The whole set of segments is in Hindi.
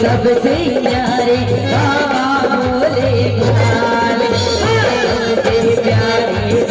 सबसे प्यारे बाबा भोले भाले,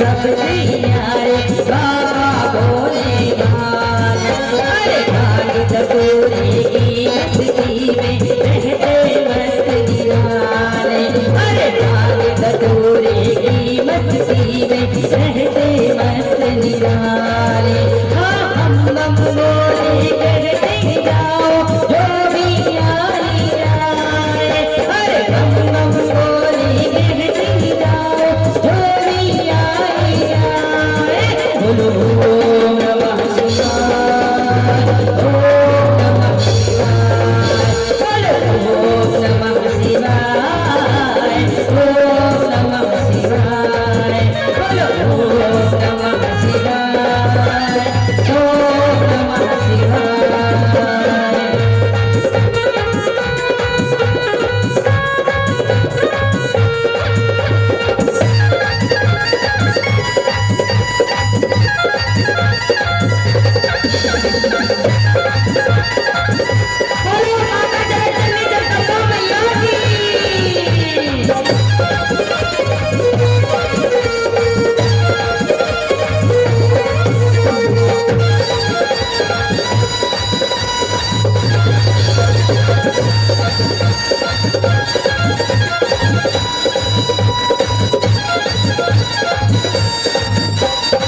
सबसे प्यारे बाबा भोले भाले। अरे भाले टकोरे की मस्ती में रहते मस्त निराले, अरे भाले टकोरे की मस्ती में रहते मस्त निराले। हाँ हम बम बोले करते जाओ जो भी आई आए, अरे बम बम बोले करते जाओ जो भी आई आए। बोलो ओम नमः शिवाय, ओम नमः शिवाय, बोलो ओम नमः शिवाय, ओम नमः शिवाय, बोलो ओम नमः शिवाय, ओम नमः शिवाय। बोलो माता जगदम्बे जगदम्बा मैया की।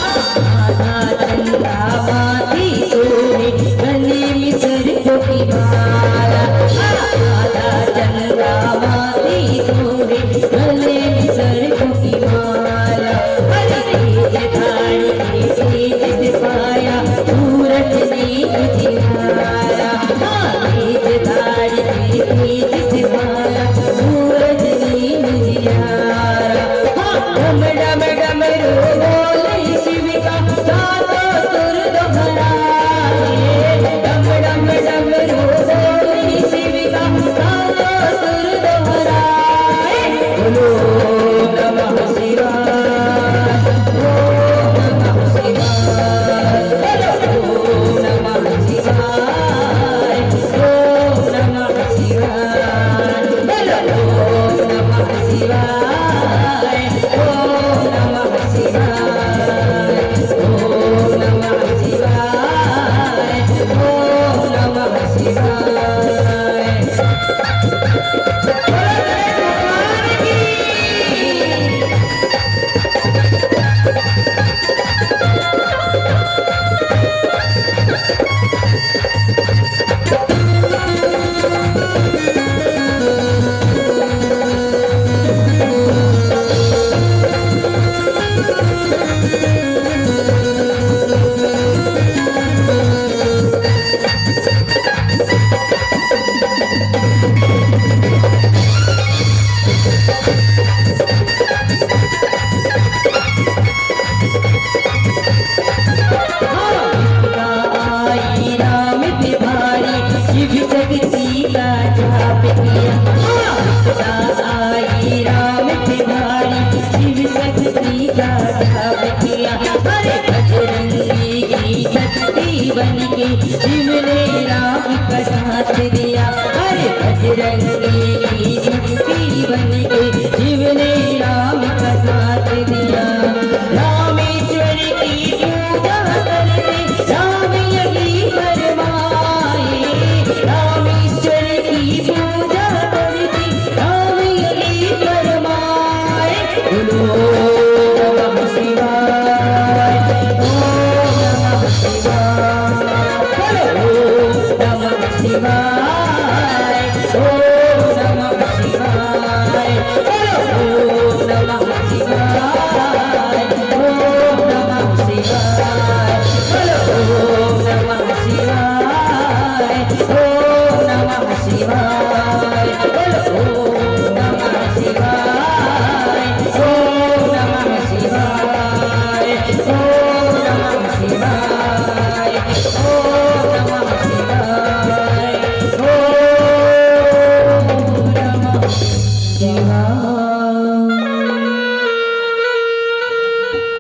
आधा चंदा माती सोने गले में सरसों की माला, आधा चंदा माती सोने गले में सरसों की माला। अरे तेज धाड़ी तेज सिपाया सूरज ने उजियारा, तेज धाड़ी तेज सिपाया सूरज ने उजियारा। डम डम डमरू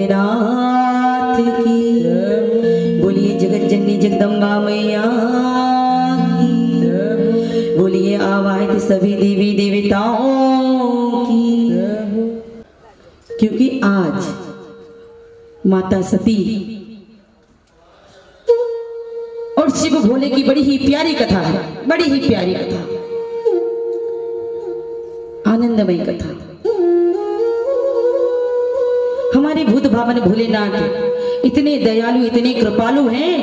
नाथ की बोलिए, जगत जननी जगदम्बा मैया की बोलिए, आवाहित सभी देवी देवताओं की। क्योंकि आज माता सती और शिव भोले की बड़ी ही प्यारी कथा है, बड़ी ही प्यारी कथा, आनंदमय कथा। हमारे भूत भावन भोलेनाथ इतने दयालु, इतने कृपालु हैं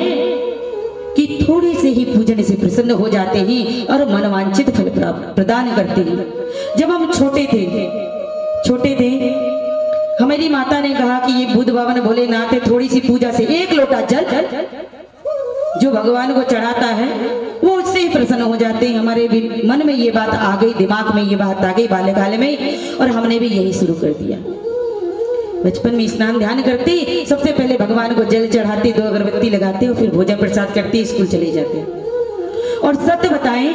कि थोड़े से ही पूजन से प्रसन्न हो जाते हैं और मनवांछित फल प्रदान करते हैं। जब हम छोटे थे हमारी माता ने कहा कि ये भूत भावन भोलेनाथ है, थोड़ी सी पूजा से एक लोटा जल जो भगवान को चढ़ाता है वो उससे ही प्रसन्न हो जाते हैं। हमारे भी मन में ये बात आ गई, दिमाग में ये बात आ गई बाल्यकाल में, और हमने भी यही शुरू कर दिया। बचपन में स्नान ध्यान करते, सबसे पहले भगवान को जल चढ़ाते, 2 अगरबत्ती लगाते और फिर भोजन प्रसाद करते, स्कूल चले जाते। और सत्य बताएं,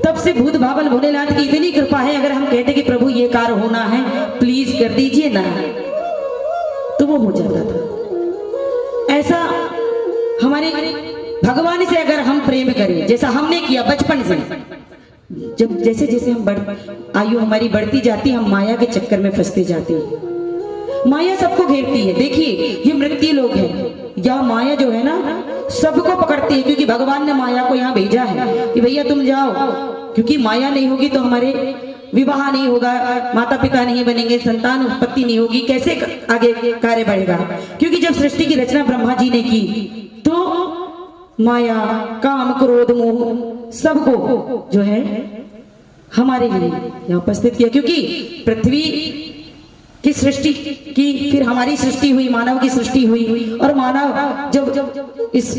तब से भूत भावन भोलेनाथ की इतनी कृपा है, अगर हम कहते कि प्रभु ये कार्य होना है प्लीज कर दीजिए ना, तो वो हो जाता था। ऐसा हमारे भगवान से अगर हम प्रेम करें, जैसा हमने किया बचपन से, जब जैसे जैसे हम आयु हमारी बढ़ती जाती, हम माया के चक्कर में फंसते जाते हैं। माया सबको घेरती है। देखिए ये मृत्यु लोग हैं, या माया जो है ना सबको पकड़ती है, क्योंकि भगवान ने माया को यहाँ भेजा है कि भैया तुम जाओ, क्योंकि माया नहीं होगी तो हमारे विवाह नहीं होगा, माता पिता नहीं बनेंगे, संतान उत्पत्ति नहीं होगी, कैसे आगे कार्य बढ़ेगा। क्योंकि जब सृष्टि की रचना ब्रह्मा जी ने की तो माया, काम, क्रोध, मोह सबको जो है हमारे लिए यहाँ उपस्थित किया। क्योंकि पृथ्वी की सृष्टि की, फिर हमारी सृष्टि हुई, मानव की सृष्टि हुई, और मानव जब इस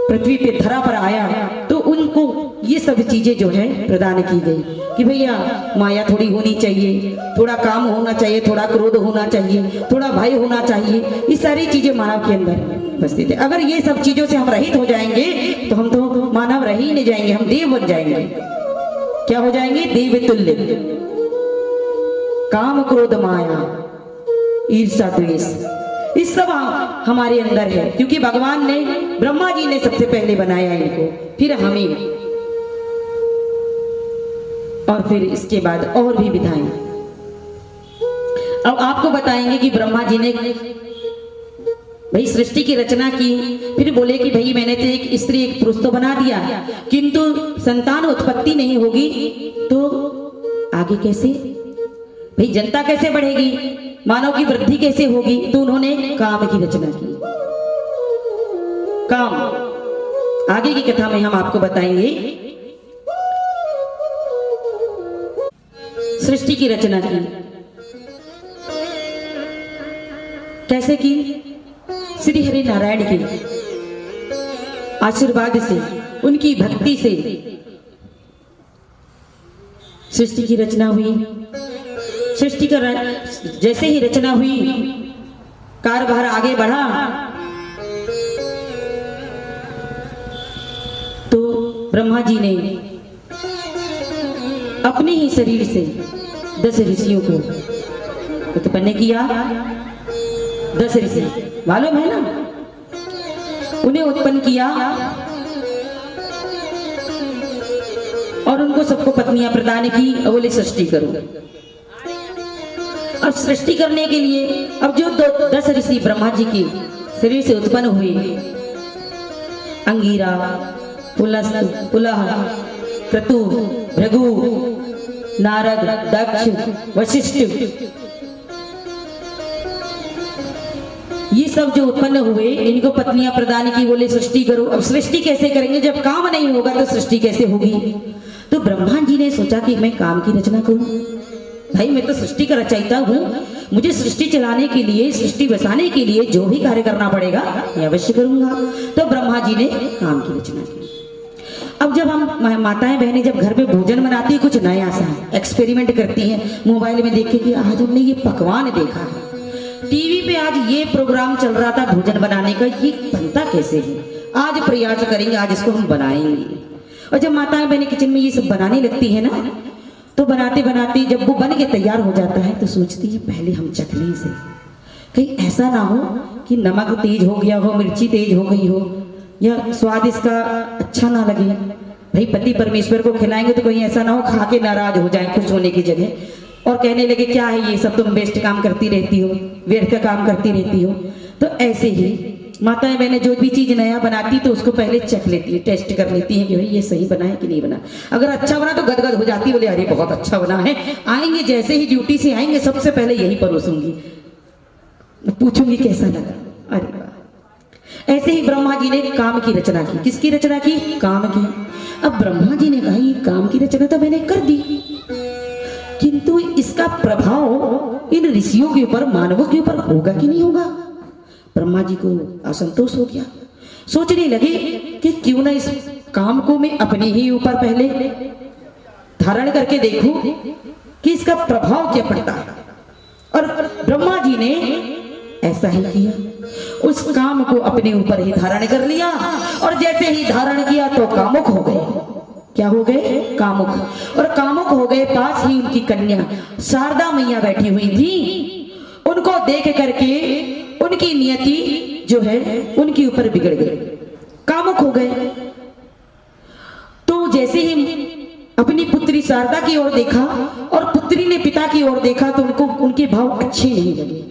पृथ्वी पे धरा पर आया तो उनको ये सब चीजें जो है प्रदान की गई कि भैया माया थोड़ी होनी चाहिए, थोड़ा काम होना चाहिए, थोड़ा क्रोध होना चाहिए, थोड़ा भय होना चाहिए। ये सारी चीजें मानव के अंदर उपस्थित है। अगर ये सब चीजों से हम रहित हो जाएंगे तो हम तो मानव रह ही नहीं जाएंगे, हम देव बन जाएंगे। क्या हो जाएंगे? देव तुल्य। काम, क्रोध, माया, ईर्ष्या, द्वेष, इस सब हमारे अंदर है, क्योंकि भगवान ने, ब्रह्मा जी ने सबसे पहले बनाया इनको, फिर हमें, और फिर इसके बाद और भी विधाएं। अब आपको बताएंगे कि ब्रह्मा जी ने भाई सृष्टि की रचना की, फिर बोले कि भाई मैंने तो एक स्त्री एक पुरुष तो बना दिया, किंतु संतान उत्पत्ति नहीं होगी तो आगे कैसे, भाई जनता कैसे बढ़ेगी, मानव की वृद्धि कैसे होगी। तो उन्होंने काम की रचना की। काम आगे की कथा में हम आपको बताएंगे। सृष्टि की रचना की, कैसे की? श्री हरि नारायण के आशीर्वाद से, उनकी भक्ति से सृष्टि की रचना हुई। सृष्टि का जैसे ही रचना हुई, कार्यभार आगे बढ़ा तो ब्रह्मा जी ने अपने ही शरीर से 10 ऋषियों को उत्पन्न किया। 10 ऋषि मालूम है ना, उन्हें उत्पन्न किया और उनको सबको पत्नियां प्रदान की। और बोले सृष्टि करो। अब सृष्टि करने के लिए अब जो 10 ऋषि ब्रह्मा जी के शरीर से उत्पन्न हुए, अंगीरा, पुलह, क्रतु, भृगु, नारद, दक्ष, वशिष्ठ, ये सब जो उत्पन्न हुए इनको पत्नियां प्रदान की। बोले सृष्टि करो। अब सृष्टि कैसे करेंगे, जब काम नहीं होगा तो सृष्टि कैसे होगी। तो ब्रह्मा जी ने सोचा कि मैं काम की रचना करूं। भाई मैं तो सृष्टि का रचयिता हूं, मुझे सृष्टि चलाने के लिए, सृष्टि बसाने के लिए जो भी कार्य करना पड़ेगा मैं अवश्य करूंगा। तो ब्रह्मा जी ने काम की रचना की। अब जब हम माताएं बहनें जब घर में भोजन बनाती है, कुछ नया सा एक्सपेरिमेंट करती हैं, मोबाइल में देख के कि आज हमने ये पकवान देखा है, टीवी पे आज ये प्रोग्राम चल रहा था भोजन बनाने का, ये बनता कैसे है, आज प्रयास करेंगे, आज इसको हम बनाएंगे। और जब माताएं बहनें किचन में ये सब बनाने लगती है ना, तो बनाते बनाते जब वो बन के तैयार हो जाता है तो सोचती है पहले हम चख लें इसे, कहीं ऐसा ना हो कि नमक तेज हो गया हो, मिर्ची तेज हो गई हो, या स्वाद इसका अच्छा ना लगे। भाई पति परमेश्वर को खिलाएंगे तो कहीं ऐसा ना हो खा के नाराज हो जाए खुश होने की जगह और कहने लगे क्या है ये सब, तुम बेस्ट काम करती रहती हो, व्यर्थ काम करती रहती हो। तो ऐसे ही माताएं बहनें जो भी चीज नया बनाती तो उसको पहले चख लेती है, टेस्ट कर लेती है कि भाई ये सही बना है कि नहीं बना। अगर अच्छा बना तो गदगद हो जाती है, बोले अरे बहुत अच्छा बना है। आएंगे जैसे ही ड्यूटी से आएंगे सबसे पहले यही परोसूंगी, पूछूंगी कैसा लगा। अरे वाह। ऐसे ही ब्रह्मा जी ने काम की रचना की। किसकी रचना की? काम की। अब ब्रह्मा जी ने कहा ये काम की रचना तो मैंने कर दी, किंतु इसका प्रभाव इन ऋषियों के ऊपर, मानवों के ऊपर होगा कि नहीं होगा। ब्रह्मा जी को असंतोष हो गया, सोचने लगे कि क्यों ना इस काम को मैं अपने ही ऊपर पहले धारण करके देखूं कि इसका प्रभाव क्या पड़ता है। और ब्रह्मा जी ने ऐसा ही किया, उस काम को अपने ऊपर ही धारण कर लिया। और जैसे ही धारण किया तो कामुक हो गए। क्या हो गए? कामुक। और कामुक हो गए, पास ही उनकी कन्या शारदा मैया बैठी हुई थी। उनको देख करके उनकी नियति जो है उनके ऊपर बिगड़ गई, कामुक हो गए। तो जैसे ही अपनी पुत्री शारदा की ओर देखा और पुत्री ने पिता की ओर देखा तो उनको उनके भाव अच्छे नहीं लगे।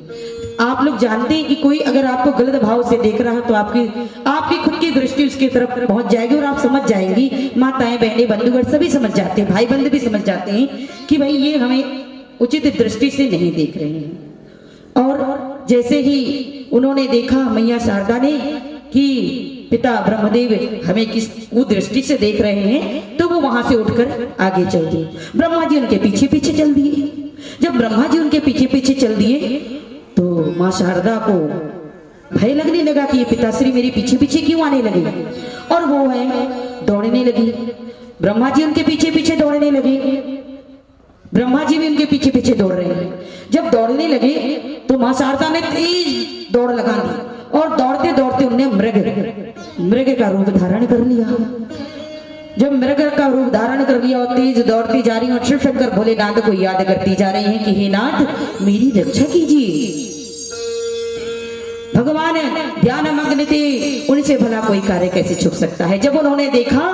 आप लोग जानते हैं कि कोई अगर आपको गलत भाव से देख रहा है तो आपकी खुद की दृष्टि उसकी तरफ पहुंच जाएगी और आप समझ जाएंगी। माताएं बहनें बंधुगण सभी समझ जाते हैं, भाई बंधु भी समझ जाते हैं कि भाई ये हमें उचित दृष्टि से नहीं देख रहे हैं। और जैसे ही उन्होंने देखा मैया शारदा ने कि पिता ब्रह्मदेव हमें किस दृष्टि से देख रहे हैं, तो वो वहां से उठकर आगे चल दिए। ब्रह्मा जी उनके पीछे पीछे चल दिए। जब ब्रह्मा जी उनके पीछे पीछे चल दिए तो माँ शारदा को भय लगने लगा कि ये पिताश्री मेरे पीछे पीछे क्यों आने लगे, और वो है दौड़ने लगी। ब्रह्मा जी उनके पीछे पीछे दौड़ने लगे, ब्रह्मा जी भी उनके पीछे पीछे दौड़ रहे हैं। जब दौड़ने लगे तो माँ शारदा ने तेज दौड़ लगा दी और दौड़ते दौड़ते उन्हें मृग का रूप धारण कर लिया। जब मृग का रूप धारण कर लिया और तेज दौड़ती जा रही और शिव शंकर भोलेनाथ को याद करती जा रही हैं कि हे नाथ मेरी रक्षा कीजिए। भगवान ध्यान मग्न थे, उनसे भला कोई कार्य कैसे छुप सकता है। जब उन्होंने देखा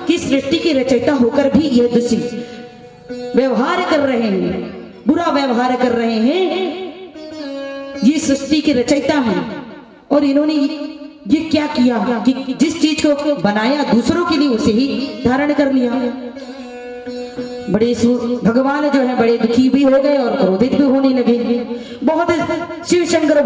कि सृष्टि की रचयिता होकर भी यह दूषित व्यवहार कर रहे हैं, बुरा व्यवहार कर रहे हैं, ये सृष्टि के रचयिता हैं और इन्होंने ये क्या किया कि जिस चीज को बनाया दूसरों के लिए उसे ही धारण कर लिया। बड़े भगवान जो है बड़े दुखी भी हो गए और क्रोधित भी होने लगे। बहुत शिव शंकर